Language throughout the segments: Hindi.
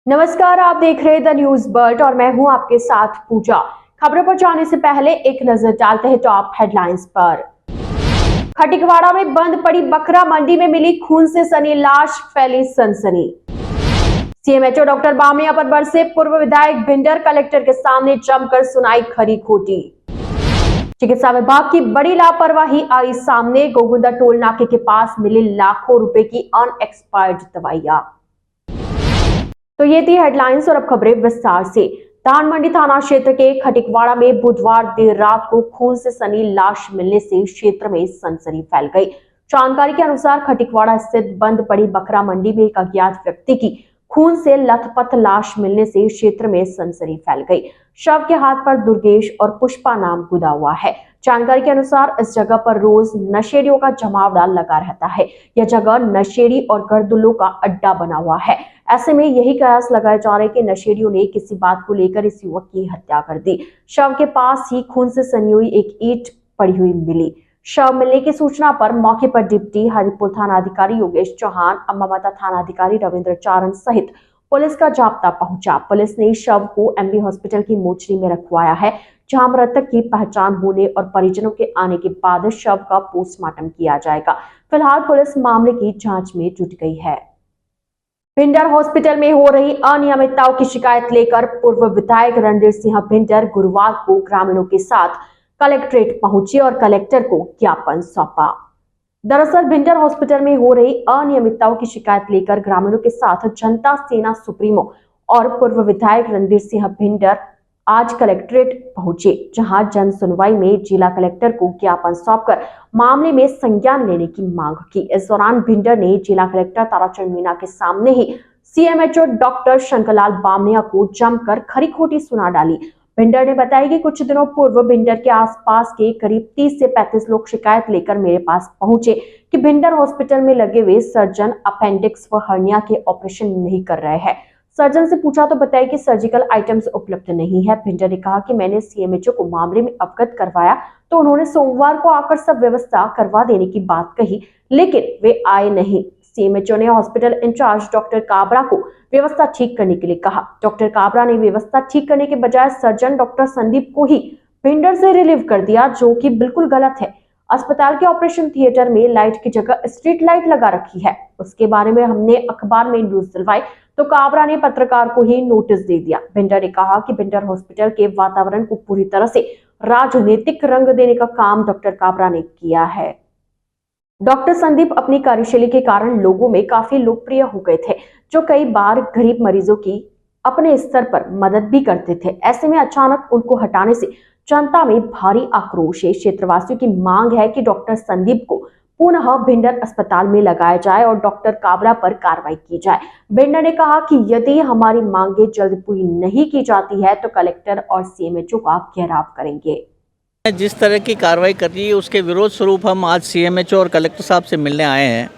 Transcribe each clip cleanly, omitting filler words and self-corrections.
नमस्कार, आप देख रहे हैं द न्यूज बर्ड और मैं हूं आपके साथ पूजा। खबरों पर जाने से पहले एक नजर डालते हैं टॉप हेडलाइंस पर। खटिकवाड़ा में बंद पड़ी बकरा मंडी में मिली खून से सनी लाश, फैली सनसनी। सीएमएचओ डॉक्टर बामनिया पर बरसे पूर्व विधायक भिंडर, कलेक्टर के सामने जमकर सुनाई खरी खोटी। चिकित्सा विभाग की बड़ी लापरवाही आई सामने, गोगुंदा टोल नाके के पास मिली लाखों रुपए की अनएक्सपायर्ड दवाइयां। तो ये थी हेडलाइंस और अब खबरें विस्तार से। धान मंडी थाना क्षेत्र के खटिकवाड़ा में बुधवार देर रात को खून से सनी लाश मिलने से क्षेत्र में सनसनी फैल गई। जानकारी के अनुसार खटिकवाड़ा स्थित बंद पड़ी बकरा मंडी में एक अज्ञात व्यक्ति की खून से लथपथ लाश मिलने से क्षेत्र में सनसनी फैल गई। शव के हाथ पर दुर्गेश और पुष्पा नाम गुदा हुआ है। जानकारी के अनुसार इस जगह पर रोज नशेड़ियों का जमावड़ा लगा रहता है। यह जगह नशेड़ी और गर्दुल्लों का अड्डा बना हुआ है। ऐसे में यही कयास लगाए जा रहे कि नशेड़ियों ने किसी बात को लेकर इस युवक की हत्या कर दी। शव के पास ही खून से सनी हुई एक ईंट पड़ी हुई मिली। शव मिलने की सूचना पर मौके पर डिप्टी हरिपुर थाना अधिकारी योगेश चौहान, अम्बामाता थाना अधिकारी रविंद्र चारण सहित पुलिस का जाब्ता पहुंचा। पुलिस ने शव को एमबी हॉस्पिटल की मोर्चरी में रखवाया है, जहां मृतक की पहचान होने और परिजनों के आने के बाद शव का पोस्टमार्टम किया जाएगा। फिलहाल पुलिस मामले की जांच में जुट गई है। भिंडर हॉस्पिटल में हो रही अनियमितताओं की शिकायत लेकर पूर्व विधायक रणधीर सिंह भिंडर गुरुवार को ग्रामीणों के साथ कलेक्ट्रेट पहुंचे और कलेक्टर को ज्ञापन सौंपा। दरअसल भिंडर हॉस्पिटल में हो रही अनियमितताओं की शिकायत लेकर ग्रामीणों के साथ जनता सेना सुप्रीमो और पूर्व विधायक रणधीर सिंह भिंडर आज कलेक्ट्रेट पहुंचे, जहां जन सुनवाई में जिला कलेक्टर को ज्ञापन सौंपकर मामले में संज्ञान लेने की मांग की। इस दौरान भिंडर ने जिला कलेक्टर ताराचंद मीणा के सामने ही सीएमएचओ डॉक्टर शंकरलाल बामनिया को जमकर खरी खोटी सुना डाली। भिंडर ने बताया कि कुछ दिनों पूर्व भिंडर के आसपास के करीब 30 से 35 लोग शिकायत लेकर मेरे पास पहुंचे कि भिंडर हॉस्पिटल में लगे हुए सर्जन अपेंडिक्स व हर्निया के ऑपरेशन नहीं कर रहे हैं। सर्जन से पूछा तो बताया कि सर्जिकल आइटम्स उपलब्ध नहीं है। भिंडर ने कहा कि मैंने सीएमएचओ को मामले में अवगत करवाया तो उन्होंने सोमवार को आकर सब व्यवस्था करवा देने की बात कही, लेकिन वे आए नहीं। सीएमएचओ ने हॉस्पिटल इंचार्ज डॉक्टर काबरा को व्यवस्था ठीक करने के लिए कहा। डॉक्टर काबरा ने व्यवस्था ठीक करने के बजाय सर्जन डॉक्टर संदीप को ही भिंडर से रिलीव कर दिया, जो कि बिल्कुल गलत है। अस्पताल के ऑपरेशन थिएटर में लाइट की जगह स्ट्रीट लाइट लगा रखी है। उसके बारे में हमने अखबार में न्यूज दिलवाई तो काबरा ने पत्रकार को ही नोटिस दे दिया। भिंडर ने कहा कि भिंडर हॉस्पिटल के वातावरण को पूरी तरह से राजनीतिक रंग देने का काम डॉक्टर काबरा ने किया है। डॉक्टर संदीप अपनी कार्यशैली के कारण लोगों में काफी लोकप्रिय हो गए थे, जो कई बार गरीब मरीजों की अपने स्तर पर मदद भी करते थे। ऐसे में अचानक उनको हटाने से जनता में भारी आक्रोश है। क्षेत्रवासियों की मांग है कि डॉक्टर संदीप को पुनः भिंडर अस्पताल में लगाया जाए और डॉक्टर काबरा पर कार्रवाई की जाए। भिंडर ने कहा कि यदि हमारी मांगे जल्द पूरी नहीं की जाती है तो कलेक्टर और सीएमएचओ का घेराव करेंगे। जिस तरह की कार्रवाई कर रही है उसके विरोध स्वरूप हम आज सीएमएचओ और कलेक्टर साहब से मिलने आए हैं।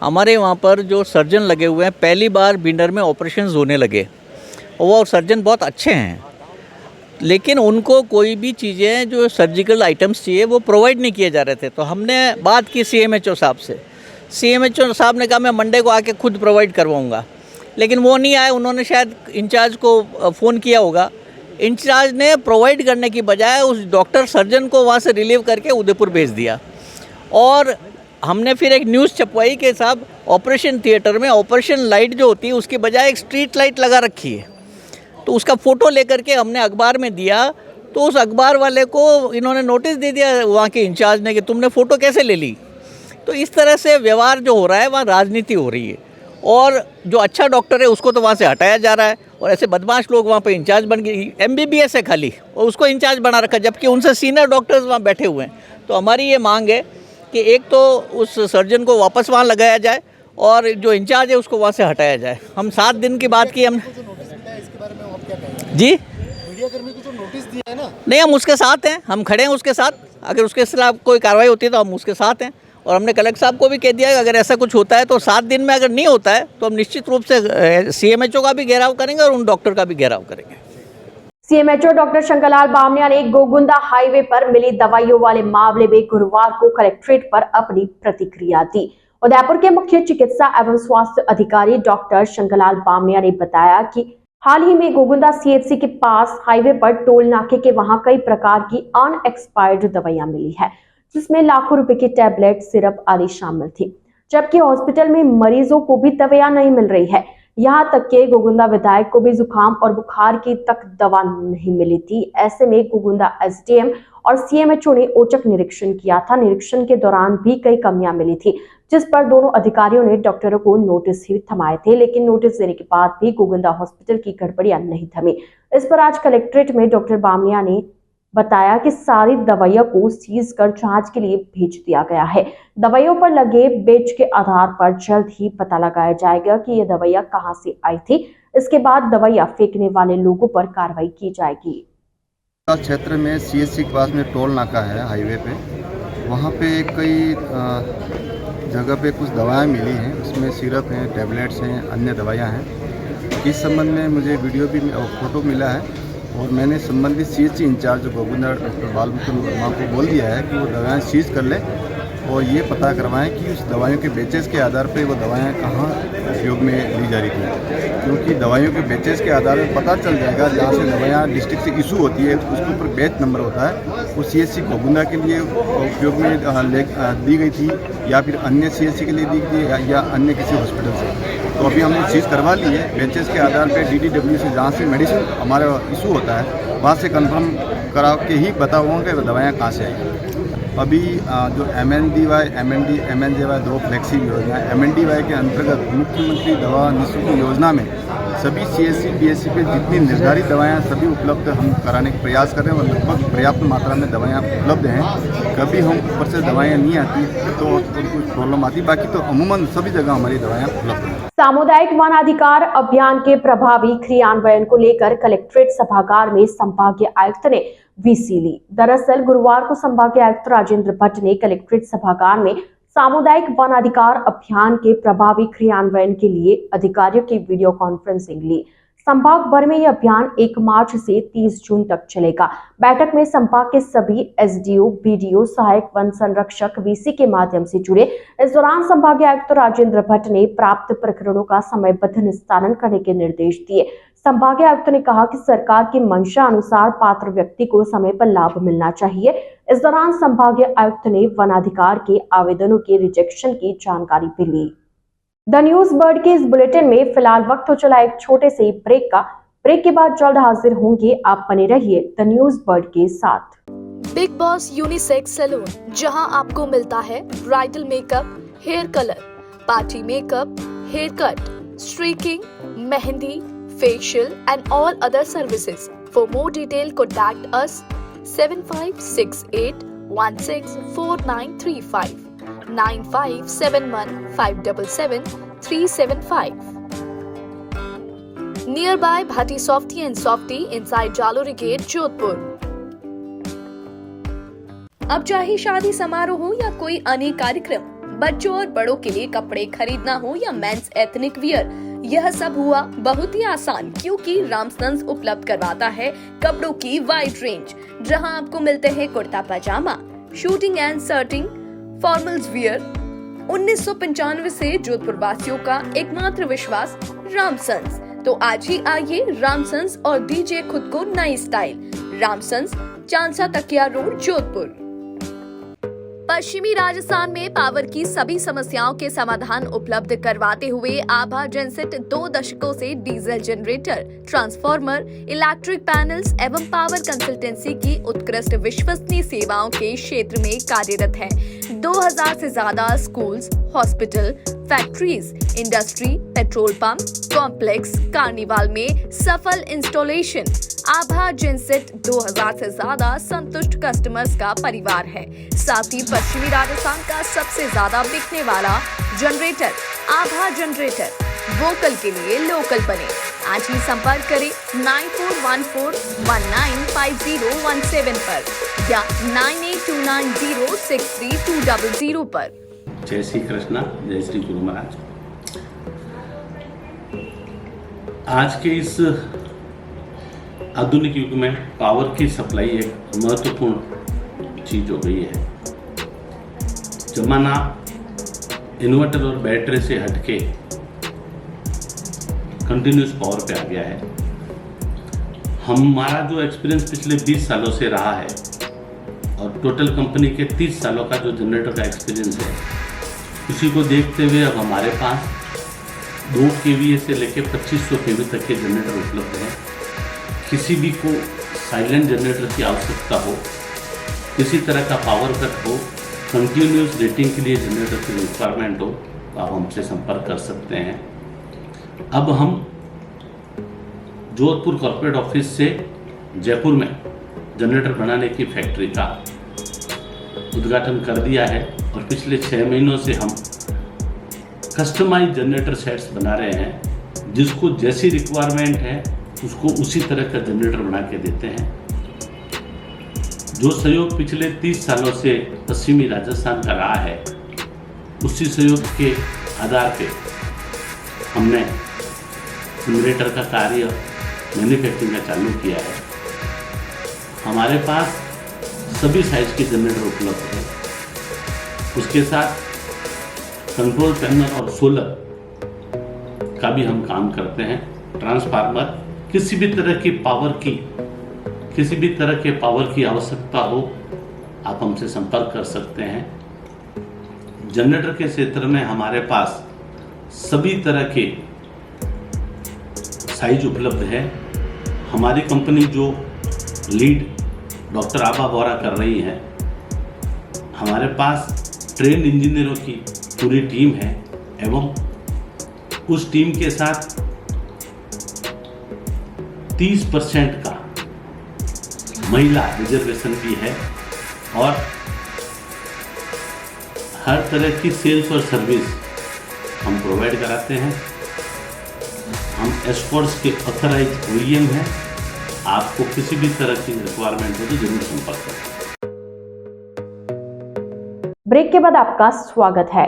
हमारे वहाँ पर जो सर्जन लगे हुए हैं, पहली बार भिंडर में ऑपरेशंस होने लगे और वो सर्जन बहुत अच्छे हैं, लेकिन उनको कोई भी चीज़ें जो सर्जिकल आइटम्स चाहिए वो प्रोवाइड नहीं किए जा रहे थे। तो हमने बात की सीएमएचओ साहब से। सीएमएचओ साहब ने कहा मैं मंडे को आके खुद प्रोवाइड करवाऊँगा, लेकिन वो नहीं आए। उन्होंने शायद इंचार्ज को फ़ोन किया होगा। इंचार्ज ने प्रोवाइड करने की बजाय उस डॉक्टर सर्जन को वहाँ से रिलीव करके उदयपुर भेज दिया। और हमने फिर एक न्यूज़ छपवाई कि साहब ऑपरेशन थिएटर में ऑपरेशन लाइट जो होती है उसकी बजाय एक स्ट्रीट लाइट लगा रखी है। तो उसका फ़ोटो लेकर के हमने अखबार में दिया तो उस अखबार वाले को इन्होंने नोटिस दे दिया वहाँ के इंचार्ज ने कि तुमने फ़ोटो कैसे ले ली। तो इस तरह से व्यवहार जो हो रहा है वहाँ राजनीति हो रही है और जो अच्छा डॉक्टर है उसको तो वहाँ से हटाया जा रहा है और ऐसे बदमाश लोग वहाँ पे इंचार्ज बन गए। एमबीबीएस है खाली और उसको इंचार्ज बना रखा, जबकि उनसे सीनियर डॉक्टर्स वहाँ बैठे हुए हैं। तो हमारी ये मांग है कि एक तो उस सर्जन को वापस वहाँ लगाया जाए और जो इंचार्ज है उसको वहाँ से हटाया जाए। हम 7 दिन की बात की हम जी मीडियाकर्मी को जो नोटिस दिया है ना, नहीं, हम उसके साथ हैं, हम खड़े हैं उसके साथ। अगर उसके खिलाफ कोई कार्रवाई होती है तो हम उसके साथ हैं और हमने कलेक्टर साहब को भी कह दिया है अगर ऐसा कुछ होता है तो 7 दिन में अगर नहीं होता है तो हम निश्चित रूप से सीएमएचओ का भी घेराव करेंगे और उन डॉक्टर का भी घेराव करेंगे। सीएमएचओ डॉक्टर शंकरलाल बामनिया ने गोगुंदा हाईवे पर मिली दवाइयों वाले मामले में गुरुवार को कलेक्ट्रेट पर अपनी प्रतिक्रिया दी। उदयपुर के मुख्य चिकित्सा एवं स्वास्थ्य अधिकारी डॉक्टर शंकरलाल बामनिया ने बताया कि हाल ही में गोगुंदा सीएचसी के पास हाईवे पर टोल नाके के वहां कई प्रकार की अनएक्सपायर्ड दवाइयां मिली है, जिसमें लाखों रुपए की टैबलेट, सिरप आदि शामिल थी, जबकि हॉस्पिटल में मरीजों को भी दवाइयां नहीं मिल रही है। यहां तक के गोगुंदा विधायक को भी जुकाम और बुखार की तक दवा नहीं मिली थी। ऐसे में गोगुंदा एसडीएम और सीएमएचओ ने औचक निरीक्षण किया था। निरीक्षण के दौरान भी कई कमियां मिली थी, जिस पर दोनों अधिकारियों ने डॉक्टरों को नोटिस ही थमाए थे, लेकिन नोटिस देने के बाद भी गोगुंदा हॉस्पिटल की गड़बड़ियां नहीं थमी। इस पर आज कलेक्ट्रेट में डॉक्टर बामनिया ने बताया कि सारी दवाइयों को सीज कर जांच के लिए भेज दिया गया है। दवाइयों पर लगे बेच के आधार पर जल्द ही पता लगाया जाएगा कि ये दवाइयां कहां से आई थी। इसके बाद दवाइयां फेंकने वाले लोगों पर कार्रवाई की जाएगी। क्षेत्र में सीएचसी के पास में टोल नाका है हाईवे पे, वहाँ पे कई जगह पे कुछ दवाएं मिली हैं, उसमें सिरप हैं, टैबलेट्स हैं, अन्य दवाइयां हैं। इस संबंध में मुझे वीडियो भी फोटो मिला है और मैंने संबंधित CHC incharge Gogunda doctor Balmukund Verma को बोल दिया है कि वो दवाएं सीज कर ले और ये पता करवाएं कि उस दवाइयों के बेचेस के आधार पर वो दवाएं कहाँ उपयोग में ली जा रही थी, क्योंकि दवाइयों के बेचेस के आधार पर पता चल जाएगा जहाँ से दवाइयाँ डिस्ट्रिक्ट से इशू होती है उसके ऊपर बैच नंबर होता है, वो सीएचसी गोगुंदा के लिए उपयोग में दी गई थी या फिर अन्य सीएचसी के लिए दी गई या अन्य किसी हॉस्पिटल से। तो अभी हमने चीज़ करवा ली है। बेचेस के आधार पे डीडीडब्ल्यू से जहाँ से मेडिसिन हमारा इशू होता है वहाँ से कंफर्म करा के ही बताऊँगा कि दवाइयाँ कहाँ से आई। अभी जो MNDY 2 फ्लेक्सी योजना है, MNDY के अंतर्गत मुख्यमंत्री दवा निःशुल्क योजना में सभी CSC BSC पे जितनी निर्धारित दवाएं सभी उपलब्ध हम कराने का प्रयास कर रहे हैं और लगभग पर्याप्त मात्रा में दवाएं उपलब्ध हैं। कभी हम ऊपर से दवाएं नहीं आती तो कुछ प्रॉब्लम आती, बाकी तो अमूमन सभी जगह हमारी दवाएं उपलब्ध हैं। सामुदायिक वन अधिकार अभियान के प्रभावी क्रियान्वयन को लेकर कलेक्ट्रेट सभागार में संभागीय आयुक्त ने वीसी ली। दरअसल गुरुवार को संभागीय आयुक्त राजेंद्र भट्ट ने कलेक्ट्रेट सभागार में सामुदायिक वन अधिकार अभियान के प्रभावी क्रियान्वयन के लिए अधिकारियों की वीडियो कॉन्फ्रेंसिंग ली। संभाग भर में यह अभियान 1 मार्च से 30 जून तक चलेगा। बैठक में संभाग के सभी एसडीओ, बीडीओ, सहायक वन संरक्षक वीसी के माध्यम से जुड़े। इस दौरान संभागीय आयुक्त राजेंद्र भट्ट ने प्राप्त प्रकरणों का समयबद्ध निस्तारण करने के निर्देश दिए। संभागीय आयुक्त ने कहा कि सरकार की मंशा अनुसार पात्र व्यक्ति को समय पर लाभ मिलना चाहिए। इस दौरान संभागीय आयुक्त ने वनाधिकार के आवेदनों के रिजेक्शन की जानकारी भी ली। द न्यूज बर्ड के इस बुलेटिन में फिलहाल वक्त हो चला एक छोटे से ब्रेक का। ब्रेक के बाद जल्द हाजिर होंगे, आप बने रहिए द न्यूज बर्ड के साथ। बिग बॉस यूनिसेक्स सैलून, जहां आपको मिलता है bridal makeup, hair colour, party makeup, haircut, streaking, mehndi, facial and all other services. For more detail, contact us 7568164935 9571577375. Nearby Bhatti Softy and Softy inside Jalori Gate, Jodhpur. अब चाहे शादी समारोह हो या कोई अन्य कार्यक्रम, बच्चों और बड़ों के लिए कपड़े खरीदना हो या मेंस एथनिक वियर, यह सब हुआ बहुत ही आसान, क्योंकि रामसन्स उपलब्ध करवाता है कपड़ों की वाइड रेंज, जहां आपको मिलते हैं kurta pajama, suiting and shirting, formals wear. 1995 से जोधपुर वासियों का एकमात्र विश्वास रामसन्स। तो आज ही आइए रामसन्स और दीजिए खुद को नई स्टाइल। रामसन्स, चांदसा तकिया रोड, जोधपुर। पश्चिमी राजस्थान में पावर की सभी समस्याओं के समाधान उपलब्ध करवाते हुए आभा जेनसेट 2 दशकों से diesel generator, transformer, electric panels एवं पावर कंसल्टेंसी की उत्कृष्ट विश्वसनीय सेवाओं के क्षेत्र में कार्यरत है। 2000 से ज्यादा schools, hospital, factories, industry, petrol pump, complex, carnival में सफल इंस्टॉलेशन। आभा जेनसेट 2000 से ज्यादा संतुष्ट कस्टमर्स का परिवार है। साथ ही पश्चिमी राजस्थान का सबसे ज्यादा बिकने वाला जनरेटर आभा जनरेटर। वोकल के लिए लोकल बने। आज ही संपर्क करें 9414195017 पर या 9829063200 पर। जय श्री कृष्णा, जय श्री गुरु महाराज। आज के इस आधुनिक युग में पावर की सप्लाई एक महत्वपूर्ण चीज हो गई है। जमाना इन्वर्टर और बैटरी से हटके कंटिन्यूस पावर पे आ गया है। हमारा जो एक्सपीरियंस पिछले 20 सालों से रहा है और टोटल कंपनी के 30 सालों का जो जनरेटर का एक्सपीरियंस है, उसी को देखते हुए अब हमारे पास 2 kVA से लेकर 2500 kV तक के जनरेटर उपलब्ध हैं। किसी भी को साइलेंट जनरेटर की आवश्यकता हो, किसी तरह का पावर कट हो, कंटिन्यूस रेटिंग के लिए जनरेटर की रिक्वायरमेंट हो, तो आप हमसे संपर्क कर सकते हैं। अब हम जोधपुर कॉर्पोरेट ऑफिस से जयपुर में जनरेटर बनाने की फैक्ट्री का उद्घाटन कर दिया है और पिछले 6 महीनों से हम कस्टमाइज जनरेटर सेट्स बना रहे हैं। जिसको जैसी रिक्वायरमेंट है उसको उसी तरह का जनरेटर बना के देते हैं। जो सहयोग पिछले 30 सालों से पश्चिमी राजस्थान का रहा है, उसी सहयोग के आधार पे हमने जनरेटर का कार्य मैन्युफैक्चरिंग का चालू किया है। हमारे पास सभी साइज के जनरेटर उपलब्ध है। उसके साथ कंट्रोल पैनल और सोलर का भी हम काम करते हैं। ट्रांसफार्मर, किसी भी तरह के पावर की आवश्यकता हो, आप हमसे संपर्क कर सकते हैं। जनरेटर के क्षेत्र में हमारे पास सभी तरह के साइज उपलब्ध है। हमारी कंपनी जो लीड डॉक्टर आबा बोरा कर रही है, हमारे पास ट्रेंड इंजीनियरों की पूरी टीम है एवं उस टीम के साथ 30% का महिला रिजर्वेशन भी है और हर तरह की सेल्स और सर्विस हम प्रोवाइड कराते हैं। हम एस्कॉर्ट्स के ऑथराइज OEM हैं। आपको किसी भी तरह की रिक्वायरमेंट हो तो जरूर संपर्क करें। ब्रेक के बाद आपका स्वागत है।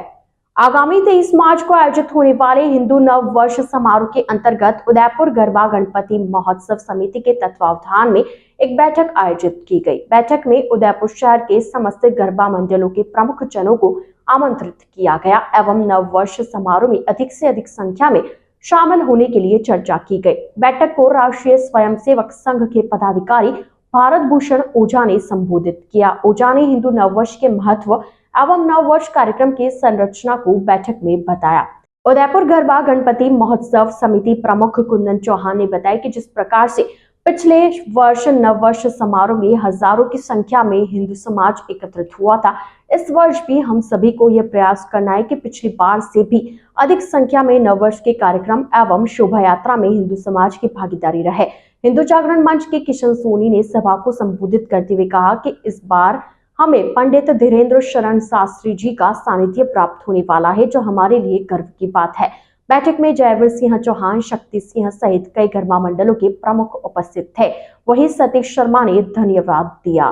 आगामी 23 मार्च को आयोजित होने वाले हिंदू नव वर्ष समारोह के अंतर्गत उदयपुर गरबा गणपति महोत्सव समिति के तत्वावधान में एक बैठक आयोजित की गई। बैठक में उदयपुर शहर के समस्त गरबा मंडलों के प्रमुख जनों को आमंत्रित किया गया एवं नव वर्ष समारोह में अधिक से अधिक संख्या में शामिल होने के लिए चर्चा की गई। बैठक को राष्ट्रीय स्वयंसेवक संघ के पदाधिकारी भारत भूषण ओझा ने संबोधित किया। ओझा ने हिंदू नववर्ष के महत्व एवं नववर्ष कार्यक्रम की संरचना को बैठक में बताया। उदयपुर गरबा गणपति महोत्सव समिति प्रमुख कुंदन चौहान ने बताया कि जिस प्रकार से पिछले वर्ष नववर्ष समारोह में हजारों की संख्या में हिंदू समाज एकत्रित हुआ था, इस वर्ष भी हम सभी को यह प्रयास करना है कि पिछली बार से भी अधिक संख्या में नववर्ष के कार्यक्रम एवं शोभा यात्रा में हिंदू समाज की भागीदारी रहे। हिंदू जागरण मंच के किशन सोनी ने सभा को संबोधित करते हुए कहा कि इस बार हमें पंडित धीरेन्द्र शरण शास्त्री जी का सानिध्य प्राप्त होने वाला है, जो हमारे लिए गर्व की बात है। बैठक में जयवीर सिंह चौहान, शक्ति सिंह सहित कई गरबा मंडलों के प्रमुख उपस्थित थे। वहीं सतीश शर्मा ने धन्यवाद दिया।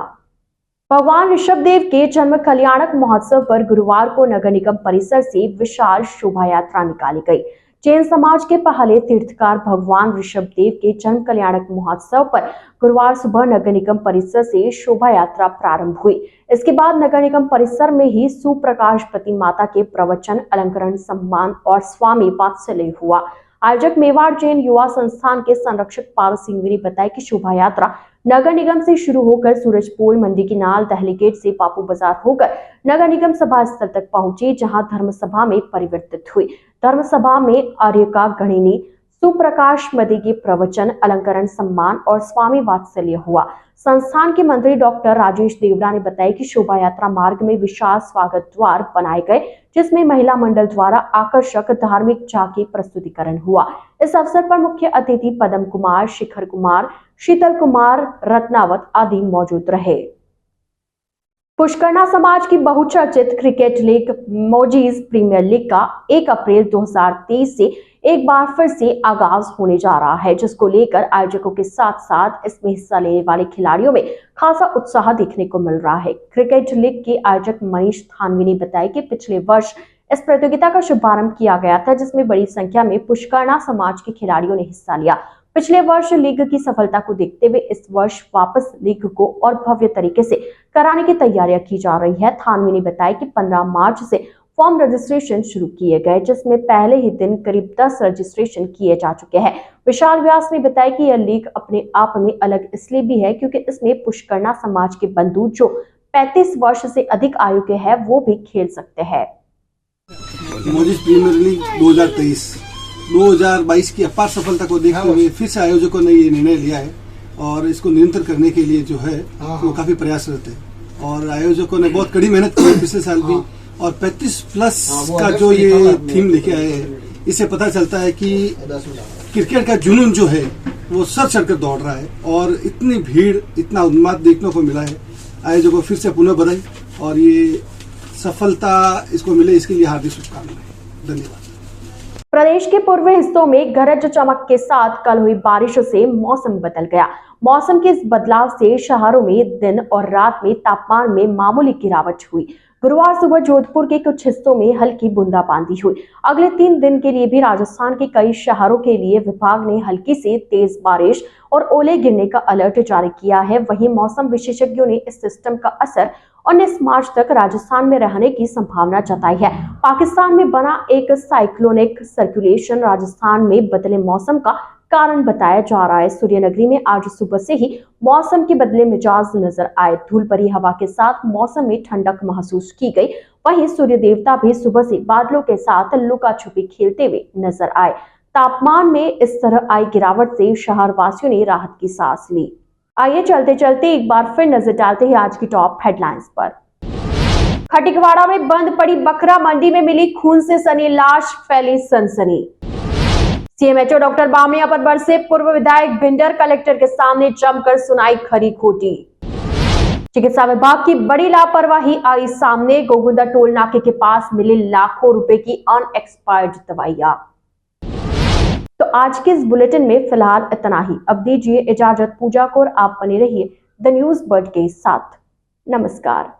भगवान ऋषभदेव के जन्म कल्याणक महोत्सव पर गुरुवार को नगर निगम परिसर से विशाल शोभा यात्रा निकाली गई। जैन समाज के पहले तीर्थकार भगवान ऋषभदेव के जन्म कल्याणक महोत्सव पर गुरुवार सुबह नगर निगम परिसर से शोभा यात्रा प्रारंभ हुई। इसके बाद नगर निगम परिसर में ही सुप्रकाश प्रति माता के प्रवचन, अलंकरण, सम्मान और स्वामी वात्सल्य हुआ। आयोजक मेवाड़ जैन युवा संस्थान के संरक्षक पाल सिंघवी ने बताया कि शोभा यात्रा नगर निगम से शुरू होकर सूरजपोल, मंडी की नाल, दहली गेट से बापू बाजार होकर नगर निगम सभा स्थल तक पहुंची, जहां धर्म सभा में परिवर्तित हुई। धर्म सभा में आर्यका गणिनी, सुप्रकाश मदी के प्रवचन, अलंकरण, सम्मान और स्वामी वात्सल्य हुआ। संस्थान के मंत्री डॉक्टर राजेश देवरा ने बताया कि शोभा यात्रा मार्ग में विशाल स्वागत द्वार बनाए गए, जिसमें महिला मंडल द्वारा आकर्षक धार्मिक झांकी प्रस्तुतिकरण हुआ। इस अवसर पर मुख्य अतिथि पदम कुमार, शिखर कुमार, शीतल कुमार, रत्नावत आदि मौजूद रहे। पुष्करना समाज की बहुचर्चित क्रिकेट लीग मोजीज प्रीमियर लीग का 1 अप्रैल 2023 से एक बार फिर से आगाज होने जा रहा है, जिसको लेकर आयोजकों के साथ साथ इसमें हिस्सा लेने वाले खिलाड़ियों में खासा उत्साह देखने को मिल रहा है। क्रिकेट लीग के आयोजक मनीष थानवी ने बताया कि पिछले वर्ष इस प्रतियोगिता का शुभारंभ किया गया था, जिसमें बड़ी संख्या में पुष्करना समाज के खिलाड़ियों ने हिस्सा लिया। पिछले वर्ष लीग की सफलता को देखते हुए इस वर्ष वापस लीग को और भव्य तरीके से कराने की तैयारियां की जा रही है। थानवी ने बताया कि 15 मार्च से फॉर्म रजिस्ट्रेशन शुरू किए गए, जिसमें पहले ही दिन करीब 10 रजिस्ट्रेशन किए जा चुके हैं। विशाल व्यास ने बताया कि यह लीग अपने आप में अलग इसलिए भी है क्योंकि इसमें पुष्करना समाज के बंधु जो 35 वर्ष से अधिक आयु के हैं वो भी खेल सकते हैं। मोदी प्रीमियर लीग 2022 की अपार सफलता को देखते हुए फिर से आयोजकों ने ये निर्णय लिया है और इसको निरंतर करने के लिए जो है वो काफी प्रयासरत है और आयोजकों ने बहुत कड़ी मेहनत की है पिछले साल भी। और 35 प्लस का जो ये थीम लेके आए हैं, इससे पता चलता है कि क्रिकेट का जुनून जो है वो सर चढ़कर दौड़ रहा है और इतनी भीड़, इतना उन्माद देखने को मिला है। आयोजकों फिर से पुनः बधाई और ये सफलता इसको मिले इसके लिए हार्दिक शुभकामनाएं। धन्यवाद। प्रदेश के पूर्वी हिस्सों में गरज चमक के साथ कल हुई बारिशों से मौसम बदल गया। मौसम के इस बदलाव से शहरों में दिन और रात में तापमान में मामूली गिरावट हुई। गुरुवार सुबह जोधपुर के कुछ हिस्सों में हल्की बूंदाबांदी हुई। अगले 3 दिन के लिए भी राजस्थान के कई शहरों के लिए विभाग ने हल्की से तेज बारिश और ओले गिरने का अलर्ट जारी किया है। वहीं मौसम विशेषज्ञों ने इस सिस्टम का असर 19 मार्च तक राजस्थान में रहने की संभावना जताई है। पाकिस्तान में बना एक साइक्लोनिक सर्कुलेशन राजस्थान में बदले मौसम का कारण बताया जा रहा है। सूर्यनगरी में आज सुबह से ही मौसम के बदले मिजाज नजर आए। धूल भरी हवा के साथ मौसम में ठंडक महसूस की गई। वहीं सूर्य देवता भी सुबह से बादलों के साथ लुका छुपी खेलते हुए नजर आए। तापमान में इस तरह आई गिरावट से शहर वासियों ने राहत की सांस ली। आइए चलते चलते एक बार फिर नजर डालते हैं आज की टॉप हेडलाइंस पर। खटिकवाड़ा में बंद पड़ी बकरा मंडी में मिली खून से सनी लाश, फैली सनसनी। सीएमएचओ डॉक्टर बामनिया पर बरसे पूर्व विधायक बिंडर, कलेक्टर के सामने जमकर सुनाई खरी खोटी। चिकित्सा विभाग की बड़ी लापरवाही आई सामने। गोगुंदा टोल नाके के पास मिले लाखों रुपए की अनएक्सपायर्ड दवाइयां। तो आज के इस बुलेटिन में फिलहाल इतना ही। अब दीजिए इजाजत। पूजा कौर आप बने रहिए द न्यूज बर्ड के साथ। नमस्कार।